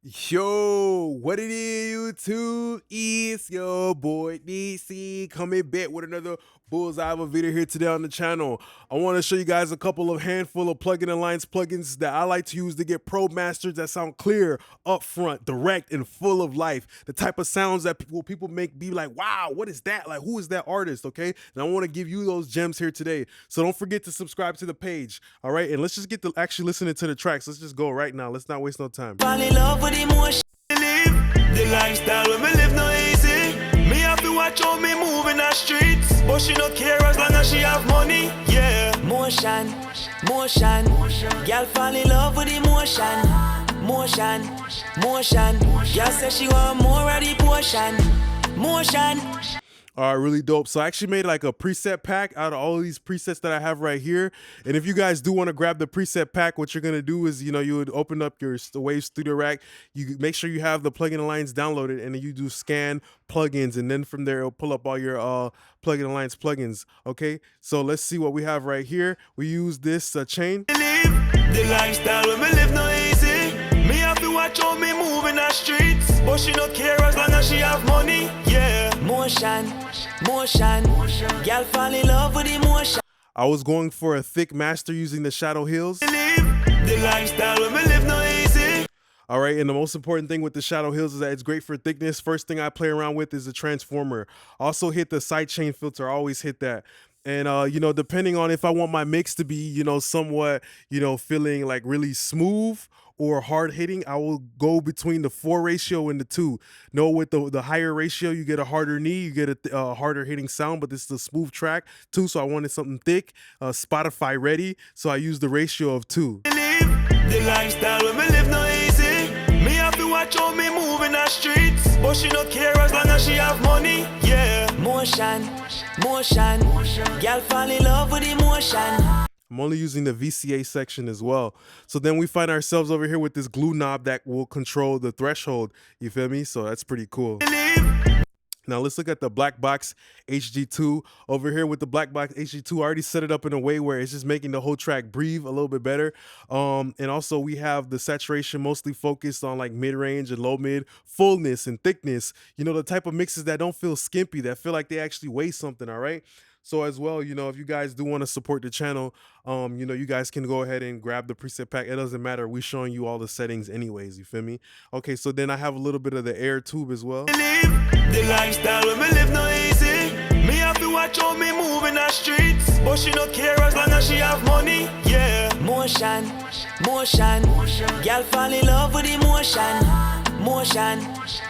Yo, what it is, YouTube? It's your boy DC coming back with another bullseye of a video here today on the channel. I want to show you guys a couple of handful of plugin alliance plugins that I like to use to get pro masters that sound clear, upfront, direct, and full of life. The type of sounds that people make be like, wow, what is that? Like, who is that artist? Okay, and I want to give you those gems here today. So don't forget to subscribe to the page. All right, and let's just get to actually listening to the tracks. Let's just go right now. Let's not waste no time. Fall in love with emotion. Live the lifestyle when me live no easy. Me have to watch how me move in the streets, but she no care as long as she have money. Yeah, motion, motion. Girl fall in love with emotion. Motion, motion. Girl say she want more of the potion. Motion. All right, really dope. So I actually made like a preset pack out of all of these presets that I have right here. And if you guys do want to grab the preset pack, what you're going to do is, you would open up your Wave Studio Rack. You make sure you have the plugin alliance downloaded, and then you do scan plugins. And then from there, it'll pull up all your plugin alliance plugins. Okay, so let's see what we have right here. We use this chain. Live the lifestyle when me live no easy. Me have to watch how me move in the streets, but she no care as long as she have money. Yeah, motion, motion. Girl fall in love with emotion. I was going for a thick master using the Shadow Hills. Live the lifestyle when me live no easy. All right, and the most important thing with the Shadow Hills is that it's great for thickness. First thing I play around with is the transformer. Also hit the sidechain filter, always hit that. And depending on if I want my mix to be, somewhat, feeling like really smooth or hard hitting, I will go between the 4 ratio and the 2. No, with the higher ratio, you get a harder knee, you get a harder hitting sound, but this is a smooth track too. So I wanted something thick, Spotify ready. So I used the ratio of 2. Live the lifestyle when me live no easy. Me have to watch how me move in the streets, but she no care as long as she have money. Yeah, motion, motion. Girl fall in love with emotion. I'm only using the VCA section as well. So then we find ourselves over here with this glue knob that will control the threshold. You feel me? So that's pretty cool. Now let's look at the Black Box HG2. Over here with the Black Box HG2, I already set it up in a way where it's just making the whole track breathe a little bit better. And also we have the saturation mostly focused on like mid-range and low mid, fullness and thickness. The type of mixes that don't feel skimpy, that feel like they actually weigh something, all right? So as well, if you guys do want to support the channel, you guys can go ahead and grab the preset pack. It doesn't matter. We're showing you all the settings anyways, you feel me? Okay, so then I have a little bit of the air tube as well. Live the lifestyle when me live no easy. Me have to watch how me move in the streets, but she no care as long as she have money. Yeah, motion, motion. Girl fall in love with emotion. Motion,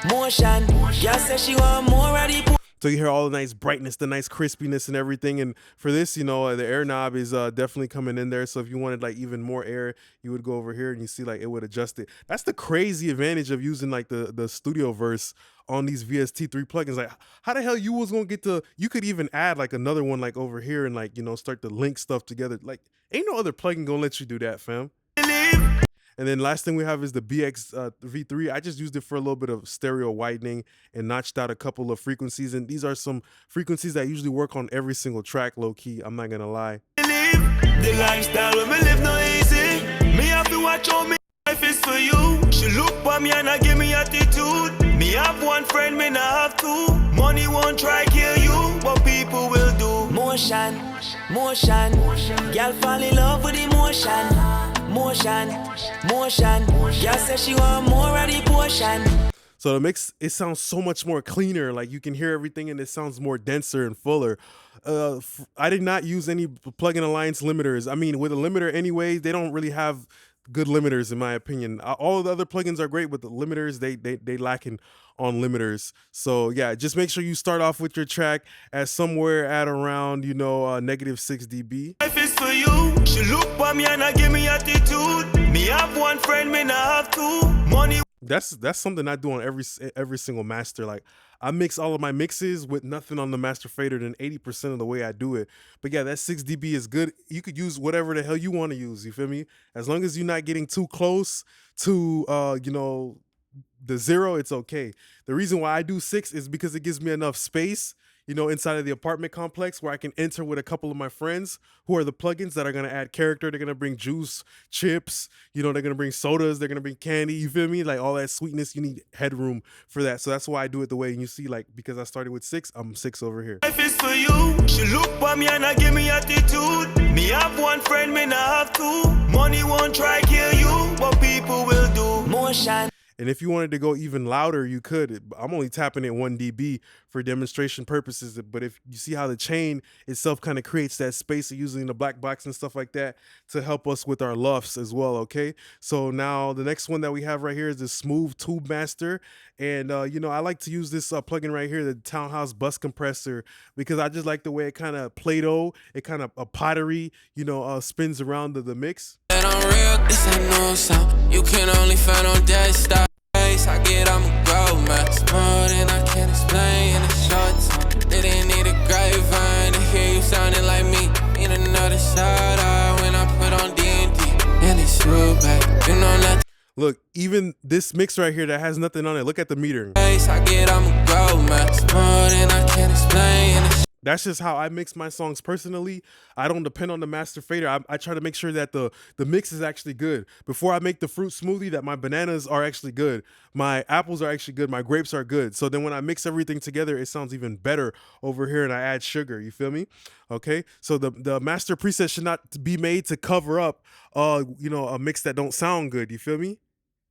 motion. Girl say she want more of the. So you hear all the nice brightness, the nice crispiness and everything. And for this, the air knob is definitely coming in there. So if you wanted like even more air, you would go over here and you see like it would adjust it. That's the crazy advantage of using like the Studio Verse on these VST3 plugins. Like how the hell you was gonna get to, you could even add like another one like over here and like, start to link stuff together. Like ain't no other plugin gonna let you do that, fam. And then last thing we have is the BX V3. I just used it for a little bit of stereo widening and notched out a couple of frequencies. And these are some frequencies that usually work on every single track, low key. I'm not gonna lie. Live the lifestyle when me live no easy. Me have to watch how me life is for you. She look for me and I give me attitude. Me have one friend, me not have two. Money won't try kill you, but people will do. Motion, motion. Girl fall in love with emotion. Motion, motion. Girl say she want more of the potion. So the mix, it sounds so much more cleaner. Like you can hear everything and it sounds more denser and fuller. I did not use any plugin alliance limiters. I mean, with a limiter anyway, they don't really have good limiters in my opinion. All the other plugins are great, but the limiters, they lacking on limiters. So yeah, just make sure you start off with your track at somewhere at around, -6 dB. Life is for you. She look for me and I give me attitude. Me have one friend, me not have two. Money. That's something I do on every single master. Like I mix all of my mixes with nothing on the master fader than 80% of the way I do it. But yeah, that 6 dB is good. You could use whatever the hell you want to use, you feel me? As long as you're not getting too close to the 0, it's okay. The reason why I do 6 is because it gives me enough space, inside of the apartment complex where I can enter with a couple of my friends who are the plugins that are going to add character. They're going to bring juice, chips, they're going to bring sodas, they're going to bring candy, you feel me? Like all that sweetness, you need headroom for that. So that's why I do it the way, and you see, like, because I started with 6, I'm 6 over here. Life is for you. She look for me and I give me attitude. Me have one friend, me not have two. Money won't try kill you, but people will do. Motion. And if you wanted to go even louder, you could. I'm only tapping it 1 dB for demonstration purposes. But if you see how the chain itself kind of creates that space, using the black box and stuff like that to help us with our lufts as well, okay? So now the next one that we have right here is the Smooth Tube Master. And, I like to use this plugin right here, the Townhouse Bus Compressor, because I just like the way it kind of Play-Doh, it kind of a pottery, spins around the mix. That I'm real, this ain't no sound. You can only find on desktop. I get I'm a grown man. It's more than I can explain in a short time. They didn't need a grapevine to hear you sounding like me. Need another shout out when I put on D&D. And it's real back. You know that. Look, even this mix right here that has nothing on it, look at the metering. I get I'm a grown man. It's more than I can explain in a That's just how I mix my songs personally. I don't depend on the master fader. I try to make sure that the mix is actually good. Before I make the fruit smoothie, that my bananas are actually good. My apples are actually good. My grapes are good. So then when I mix everything together, it sounds even better over here, and I add sugar. You feel me? Okay? So the master preset should not be made to cover up, a mix that don't sound good. You feel me?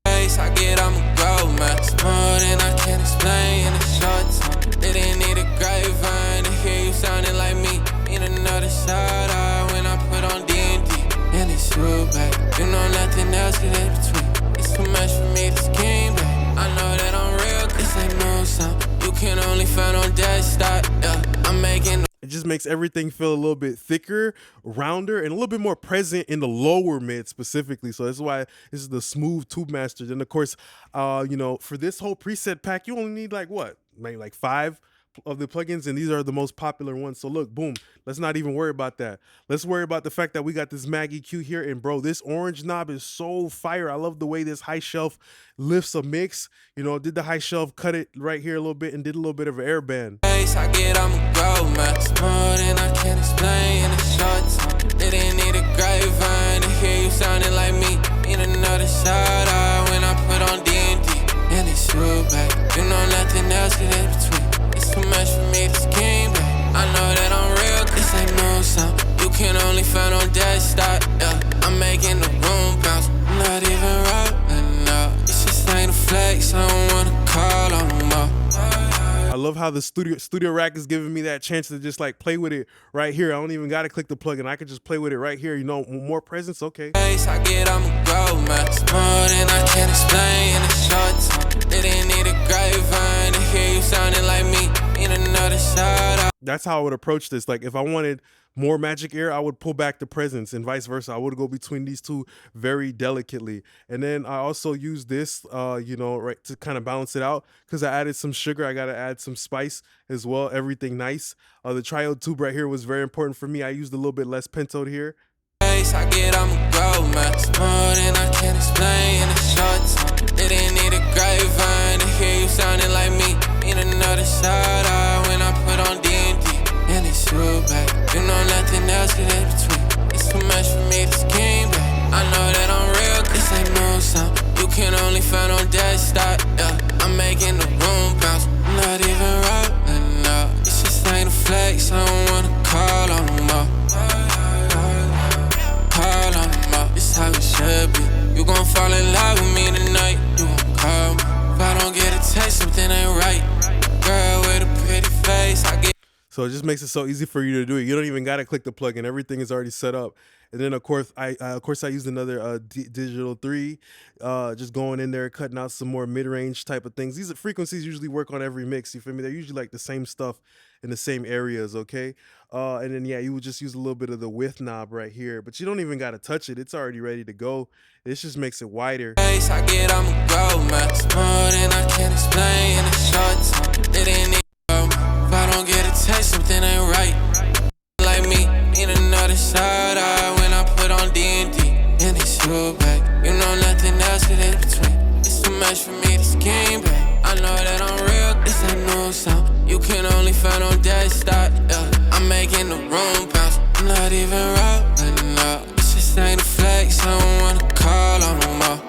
I get I'm a grown man. It's more than I can explain in a short time. They didn't need a grapevine to hear you sounding like me. Need another shout out when I put on D&D. And it's real back. You know nothing else is in between. It's too much for me to scheme back. I know that I'm real, this ain't no sound. You can only find on desktop. Yeah, I'm making. It just makes everything feel a little bit thicker, rounder, and a little bit more present in the lower mid specifically. So that's why this is the Smooth Tube Master. And of course, for this whole preset pack, you only need maybe 5 of the plugins, and these are the most popular ones. So look, boom, let's not even worry about that. Let's worry about the fact that we got this Mag EQ here, and bro, this orange knob is so fire. I love the way this high shelf lifts a mix. Did the high shelf cut it right here a little bit and did a little bit of an air band. I get I'm a grown man. It's more than I can explain in a short time. They didn't need a grapevine to hear you sounding like me. Need another shout out when I put on D&D. And it's real back. You know nothing else is in between. It's too much for me to scheme back. I know that I'm real, this ain't no sound. You can only find on desktop. Yeah, I'm making the room bounce. I'm not even rolling up. It's just ain't a flex. I don't wanna call on them up. I love how the studio rack is giving me that chance to just play with it right here. I don't even gotta click the plugin. I can just play with it right here. More presence, okay. I get I'm a grown man. It's more than I can explain in a short time. They didn't need a grapevine to hear you sounding like me. Need another shout out. That's how I would approach this. Like if I wanted more magic air, I would pull back the presence, and vice versa. I would go between these two very delicately. And then I also use this, right, to kind of balance it out, because I added some sugar. I got to add some spice as well. Everything nice. The triode tube right here was very important for me. I used a little bit less pentode here. I get I'm a grown man. It's more than I can explain in a short time. They didn't need a grapevine to hear you sounding like me. Need another shout out when I put on D&D. And it's real back. You know nothing else is in between. It's too much for me to scheme back. I know that I'm real, this ain't no sound. You can only find on desktop. Yeah, I'm making the room bounce. I'm not even rolling up. It's just ain't a flex. I don't wanna call on them up. Call on them up. It's how it should be. You gon' fall in love with me tonight. You gon' call me. If I don't get a text, something ain't right. Girl with a pretty face, I get. So it just makes it so easy for you to do it. You don't even gotta click the plugin. Everything is already set up. And then of course I used another digital 3, just going in there, cutting out some more mid-range type of things. These frequencies usually work on every mix. You feel me? They're usually like the same stuff in the same areas. Okay. And then you would just use a little bit of the width knob right here, but you don't even gotta touch it. It's already ready to go. This just makes it wider. I get I'm a grown man. It's more than I can explain in a short time. They didn't need. If I don't get a text, something ain't right. Like me, need another shout out when I put on D&D. And it's real back. You know nothing else is in between. It's too much for me to scheme back. I know that I'm real, this ain't no sound. You can only find on desktop, yeah. I'm making the room bounce. I'm not even rolling up. This just ain't a flex, I don't wanna call on no more.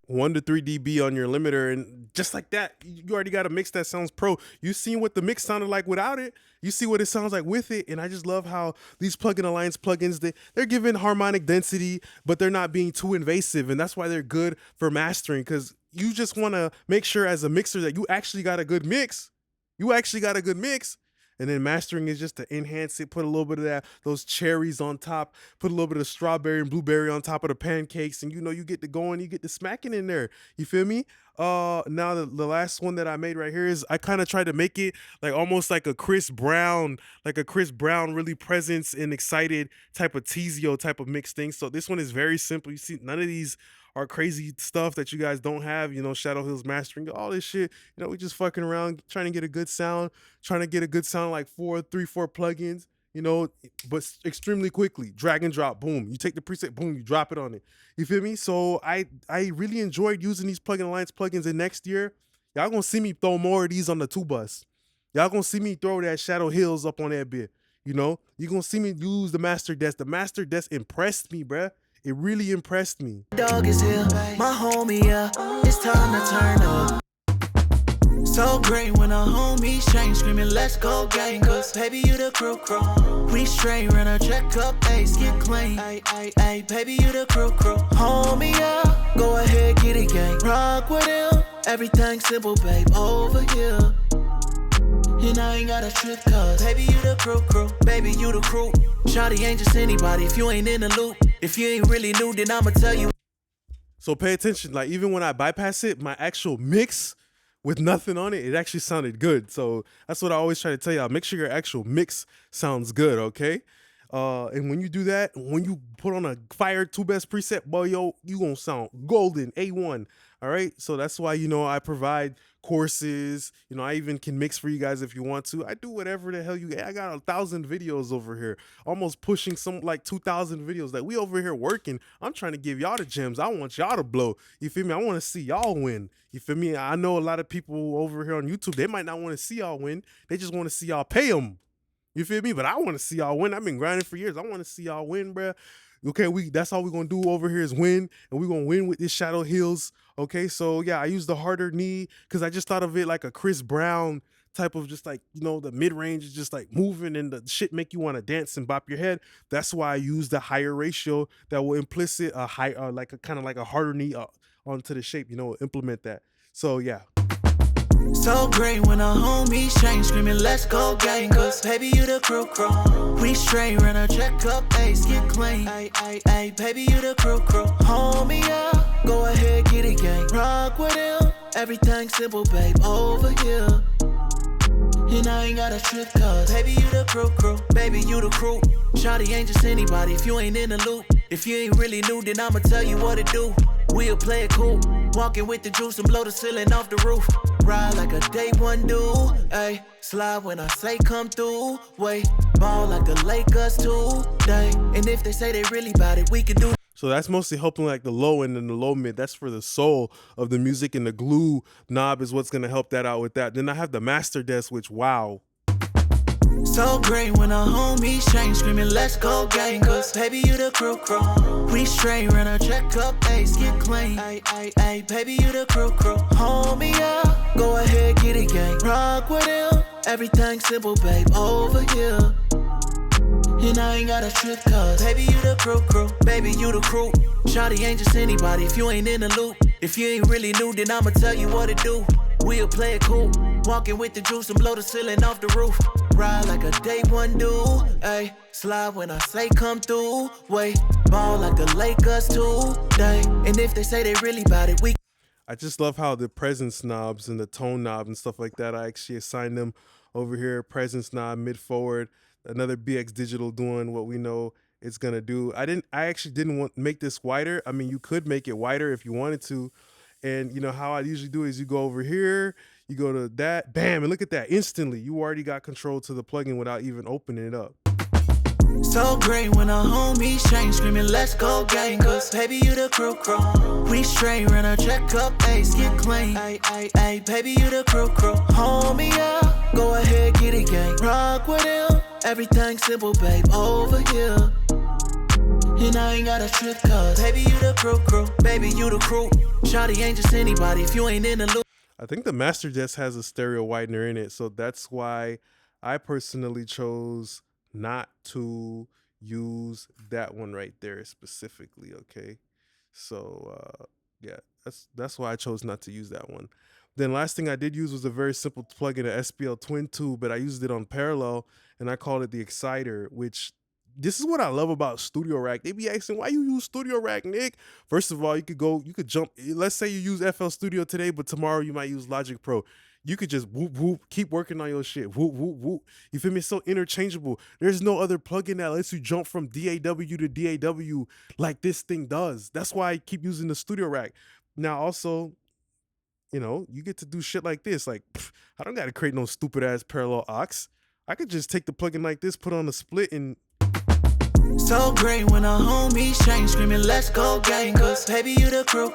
1 to 3 dB on your limiter, and just like that, you already got a mix that sounds pro. You seen what the mix sounded like without it, you see what it sounds like with it, and I just love how these Plugin Alliance plugins, they're giving harmonic density, but they're not being too invasive, and that's why they're good for mastering, because you just want to make sure as a mixer that you actually got a good mix. And then mastering is just to enhance it, put a little bit of those cherries on top, put a little bit of strawberry and blueberry on top of the pancakes, and you get to going, you get to smacking in there. You feel me? Now the last one that I made right here is I kind of tried to make it like almost like a Chris Brown, really presence and excited type of Tizio type of mix thing. So this one is very simple. You see, none of these are crazy stuff that you guys don't have, Shadow Hills mastering, all this shit. We just fucking around trying to get a good sound, like 4 plugins, but extremely quickly. Drag and drop, boom. You take the preset, boom, you drop it on it. You feel me? So I really enjoyed using these Plugin Alliance plugins, and next year, y'all gonna see me throw more of these on the 2-bus. Y'all gonna see me throw that Shadow Hills up on that bit. You're gonna see me use the Master Desk. The Master Desk impressed me, bruh. It really impressed me. Dog is here, my homie, yeah. It's time to turn up. So great when our homies change, screaming, let's go gang. Cause baby, you the crew. We straight, run a check up, ace, get clean. Ay, baby, you the crew. Homie, yeah. Go ahead, get it, gang. Rock with him. Everything simple, babe, over here. And I ain't got a trip, cause baby, you the crew. Baby, you the crew. Shawty ain't just anybody if you ain't in the loop. If you ain't really new, then I'ma tell you. So pay attention, like even when I bypass it, my actual mix with nothing on it, it actually sounded good. So that's what I always try to tell y'all. Make sure your actual mix sounds good, okay? And when you do that, when you put on a fire 2-best preset, boy, you gonna sound golden, A1. All right, so that's why I provide courses. I even can mix for you guys if you want to. I do whatever the hell I got 1,000 videos over here, almost pushing some like 2,000 videos. Like we over here working. I'm trying to give y'all the gems. I want y'all to blow. You feel me? I want to see y'all win. You feel me? I know a lot of people over here on YouTube, they might not want to see y'all win. They just want to see y'all pay them. You feel me? But I want to see y'all win. I've been grinding for years. I want to see y'all win, bruh. Okay, that's all we're going to do over here is win, and we're going to win with this Shadow Hills. Okay, so yeah, I use the harder knee because I just thought of it like a Chris Brown type of just like, the mid-range is just like moving and the shit make you want to dance and bop your head. That's why I use the higher ratio that will implicit a high, like a kind of like a harder knee onto the shape, implement that. So yeah. So great when our homies change, screaming, let's go gang. Cause baby, you the crew. We straight, run a check up, ace, get clean. Ay, baby, you the crew. Homie, yeah. Go ahead, get it, gang. Rock with him. Everything simple, babe, over here. And I ain't got a trip, cause baby, you the crew. Baby, you the crew. Shawty ain't just anybody if you ain't in the loop. If you ain't really new, then I'ma tell you what to do. We'll play it cool. Walking with the juice and blow the ceiling off the roof. Ride like a day one dude. Ayy, slide when I say come through. Wait, ball like the Lakers today. And if they say they really bout it, we can do. So that's mostly helping like the low end and the low mid. That's for the soul of the music, and the glue knob is what's gonna help that out with that. Then I have the Master Desk, which wow. So great when our homies change, screaming, let's go gang. Cause baby, you the crew. We straight, run a check up, ace, get clean. Ay, baby, you the crew. Homie, yeah. Go ahead, get it, gang. Rock with him. Everything simple, babe, over here. And I ain't got a trip, cause baby, you the crew. Baby, you the crew. Shawty ain't just anybody if you ain't in the loop. If you ain't really new, then I'ma tell you what to do. We'll play it cool. Walking with the juice and blow the ceiling off the roof. Ride like a day one dude. Ayy, slide when I say come through. Wait, ball like the Lakers today. And if they say they really bout it, we. I just love how the presence knobs and the tone knob and stuff like that, I actually assign them over here. Presence knob, mid forward, another BX Digital doing what we know it's gonna do. I actually didn't want make this wider. I mean, you could make it wider if you wanted to. And how I usually do is you go over here, you go to that, bam, and look at that. Instantly, you already got control to the plugin without even opening it up. So great when our homies change, screaming, let's go gang. Cause baby, you the crew. We straight, run a checkup, ace, get clean. Ay, baby, you the crew. Homie, yeah, go ahead, get it gang. Rock with him, everything simple, babe, over here. And I ain't got a trip, cause baby, you the crew. Baby, you the crew. Shawty ain't just anybody if you ain't in the loop. I think the Master just has a stereo widener in it, so that's why I personally chose not to use that one right there specifically. Okay, so yeah, that's why I chose not to use that one. Then last thing I did use was a very simple plugin, an SPL twin tube, but I used it on parallel and I called it the Exciter, which this is what I love about Studio Rack. They be asking, why you use Studio Rack, Nick? First of all, you could jump. Let's say you use FL Studio today, but tomorrow you might use Logic Pro. You could just whoop, whoop, keep working on your shit. Whoop, whoop, whoop. You feel me? It's so interchangeable. There's no other plugin that lets you jump from DAW to DAW like this thing does. That's why I keep using the Studio Rack. Now, also, you know, you get to do shit like this. Like, I don't got to create no stupid ass parallel aux. I could just take the plugin like this, put on a split, and so great when our homies change, screaming, let's go gang. Cause baby, you the crew.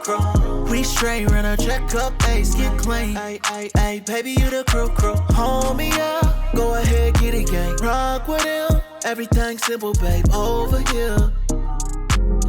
We straight, run a checkup, ace, get clean. Ay, baby, you the crew. Homie, yeah, go ahead, get it gang. Rock with him, everything simple, babe, over here.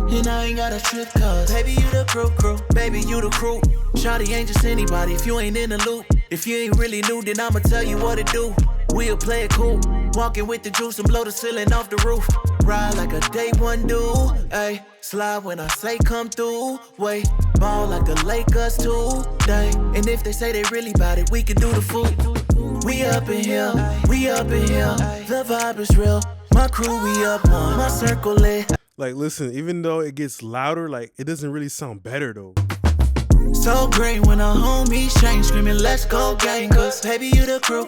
And I ain't got a trip, cause baby, you the crew. Baby, you the crew. Shawty ain't just anybody if you ain't in the loop. If you ain't really new, then I'ma tell you what to do. We'll play it cool, walking with the juice and blow the ceiling off the roof. Ride like a day one do, ayy. Slide when I say come through, wait. Ball like the Lakers today. And if they say they really bout it, we can do the food. We up in here, the vibe is real. My crew, we up one, my circle lit. like, listen, even though it gets louder, like, it doesn't really sound better though. So great when our homies change, screaming, let's go gang. Cause baby, you the crew.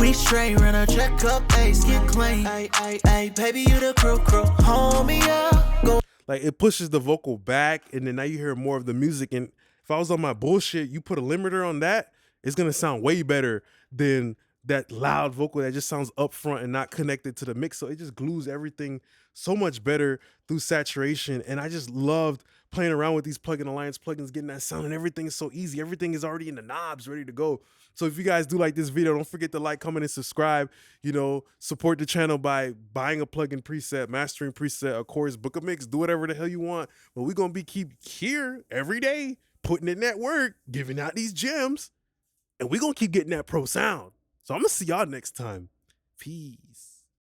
We straight, run a checkup, ace, get clean. Ay, baby, you the crew. Homie, yeah, go. Like, it pushes the vocal back, and then now you hear more of the music. And if I was on my bullshit, you put a limiter on that, it's gonna sound way better than that loud vocal that just sounds upfront and not connected to the mix. So it just glues everything so much better through saturation. And I just loved playing around with these plugin alliance plugins, getting that sound, and everything is so easy. Everything is already in the knobs, ready to go. So if you guys do like this video, don't forget to like, comment, and subscribe. You know, support the channel by buying a plugin preset, mastering preset, of course, book a mix, do whatever the hell you want. But we're gonna be keep here every day, putting in that work, giving out these gems, and we're gonna keep getting that pro sound. So I'm gonna see y'all next time. Peace.